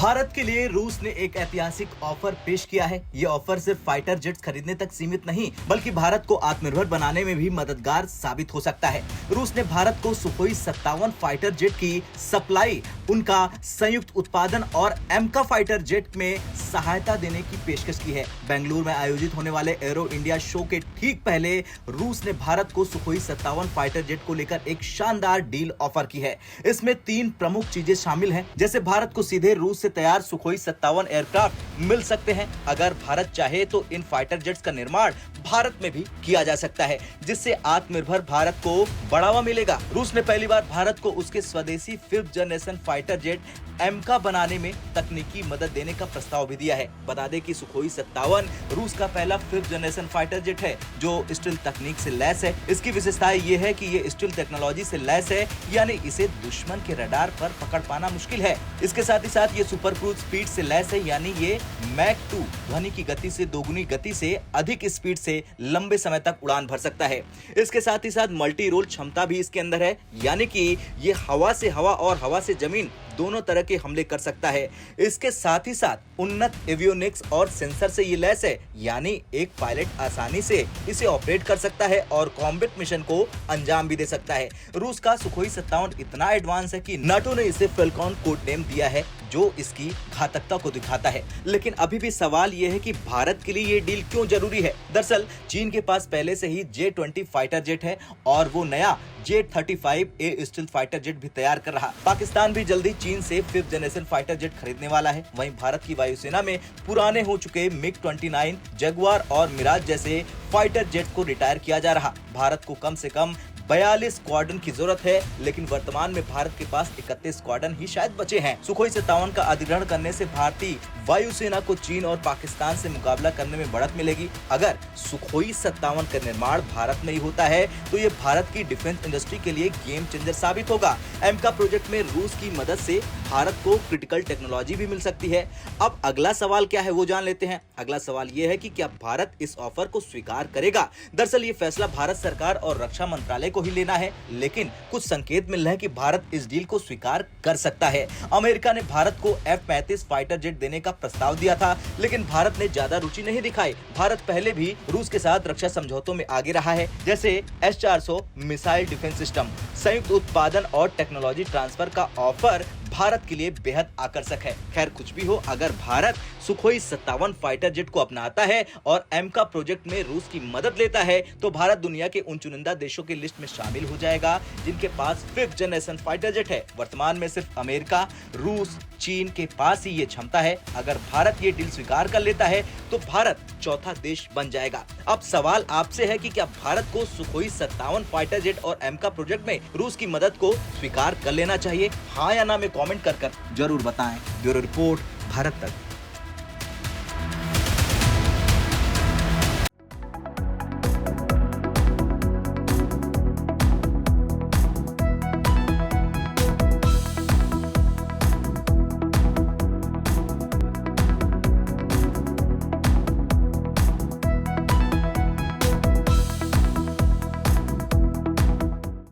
भारत के लिए रूस ने एक ऐतिहासिक ऑफर पेश किया है। ये ऑफर सिर्फ फाइटर जेट्स खरीदने तक सीमित नहीं, बल्कि भारत को आत्मनिर्भर बनाने में भी मददगार साबित हो सकता है। रूस ने भारत को सुखोई 57 फाइटर जेट की सप्लाई, उनका संयुक्त उत्पादन और एमका फाइटर जेट में सहायता देने की पेशकश की है। बेंगलुरु में आयोजित होने वाले एरो इंडिया शो के ठीक पहले रूस ने भारत को सुखोई 57 फाइटर जेट को लेकर एक शानदार डील ऑफर की है। इसमें 3 प्रमुख चीजें शामिल हैं, जैसे भारत को सीधे रूस से तैयार सुखोई 57 एयरक्राफ्ट मिल सकते हैं। अगर भारत चाहे तो इन फाइटर जेट्स का निर्माण भारत में भी किया जा सकता है, जिससे आत्मनिर्भर भारत को बढ़ावा मिलेगा। रूस ने पहली बार भारत को उसके स्वदेशी 5th जनरेशन फाइटर जेट एमका बनाने में तकनीकी मदद देने का प्रस्ताव भी दिया है। बता दें कि सुखोई 57 रूस का पहला 5th जनरेशन फाइटर जेट है जो स्टील तकनीक से लैस है। इसकी विशेषता ये है कि ये स्टील टेक्नोलॉजी से लैस है, यानी इसे दुश्मन के रडार पर पकड़ पाना मुश्किल है। इसके साथ ही साथ ये सुपर क्रूज स्पीड से लैस है, यानी ये मैक 2 ध्वनि की गति से दोगुनी गति से अधिक स्पीड से लंबे समय तक उड़ान भर सकता है। इसके साथ ही साथ मल्टी रोल क्षमता भी इसके अंदर है, यानी कि ये हवा से हवा और हवा से जमीन दोनों तरह के हमले कर सकता है। इसके साथ ही साथ उन्नत एवियोनिक्स और सेंसर से ये लैस है, यानी एक पायलट आसानी से इसे ऑपरेट कर सकता है और कॉम्बैट मिशन को अंजाम भी दे सकता है। रूस का सुखोई 57 इतना एडवांस है कि नाटो ने इसे फैल्कॉन कोड नेम दिया है, जो इसकी घातकता को दिखाता है। लेकिन अभी भी सवाल यह है कि भारत के लिए ये डील क्यों जरूरी है। दरअसल चीन के पास पहले से ही J-20 फाइटर जेट है और वो नया J-35A स्टील्थ फाइटर जेट भी तैयार कर रहा। पाकिस्तान भी जल्दी चीन से 5th जनरेशन फाइटर जेट खरीदने वाला है। वहीं भारत की वायुसेना में पुराने हो चुके MiG-29, जगुआर और मिराज जैसे फाइटर जेट को रिटायर किया जा रहा। भारत को कम से कम 42 स्क्वाड्रन की जरूरत है, लेकिन वर्तमान में भारत के पास 31 स्क्वाड्रन ही शायद बचे हैं। सुखोई 57 का अधिग्रहण करने से भारतीय वायुसेना को चीन और पाकिस्तान से मुकाबला करने में बढ़त मिलेगी। अगर सुखोई 57 का निर्माण भारत में ही होता है तो ये भारत की डिफेंस इंडस्ट्री के लिए गेम चेंजर साबित होगा। एमका प्रोजेक्ट में रूस की मदद से भारत को क्रिटिकल टेक्नोलॉजी भी मिल सकती है। अब अगला सवाल क्या है वो जान लेते हैं। अगला सवाल ये है कि क्या भारत इस ऑफर को स्वीकार करेगा। दरअसल ये फैसला भारत सरकार और रक्षा मंत्रालय को ही लेना है, लेकिन कुछ संकेत मिल रहे हैं कि भारत इस डील को स्वीकार कर सकता है। अमेरिका ने भारत को F-35 फाइटर जेट देने का प्रस्ताव दिया था, लेकिन भारत ने ज्यादा रुचि नहीं दिखाई। भारत पहले भी रूस के साथ रक्षा समझौतों में आगे रहा है, जैसे S-400 मिसाइल डिफेंस सिस्टम, संयुक्त उत्पादन और टेक्नोलॉजी ट्रांसफर का ऑफर भारत के लिए बेहद आकर्षक है। खैर कुछ भी हो, अगर भारत सुखोई 57 फाइटर जेट को अपनाता है और एमका प्रोजेक्ट में रूस की मदद लेता है तो भारत दुनिया के उन चुनिंदा देशों की लिस्ट में शामिल हो जाएगा जिनके पास 5th जनरेशन फाइटर जेट है। वर्तमान में सिर्फ अमेरिका, रूस, चीन के पास ही ये क्षमता है। अगर भारत ये डील स्वीकार कर लेता है तो भारत चौथा देश बन जाएगा। अब सवाल आपसे है कि क्या भारत को सुखोई 57 फाइटर जेट और एमका प्रोजेक्ट में रूस की मदद को स्वीकार कर लेना चाहिए? हाँ या ना में कमेंट कर जरूर बताएं। ब्यूरो रिपोर्ट, भारत तक।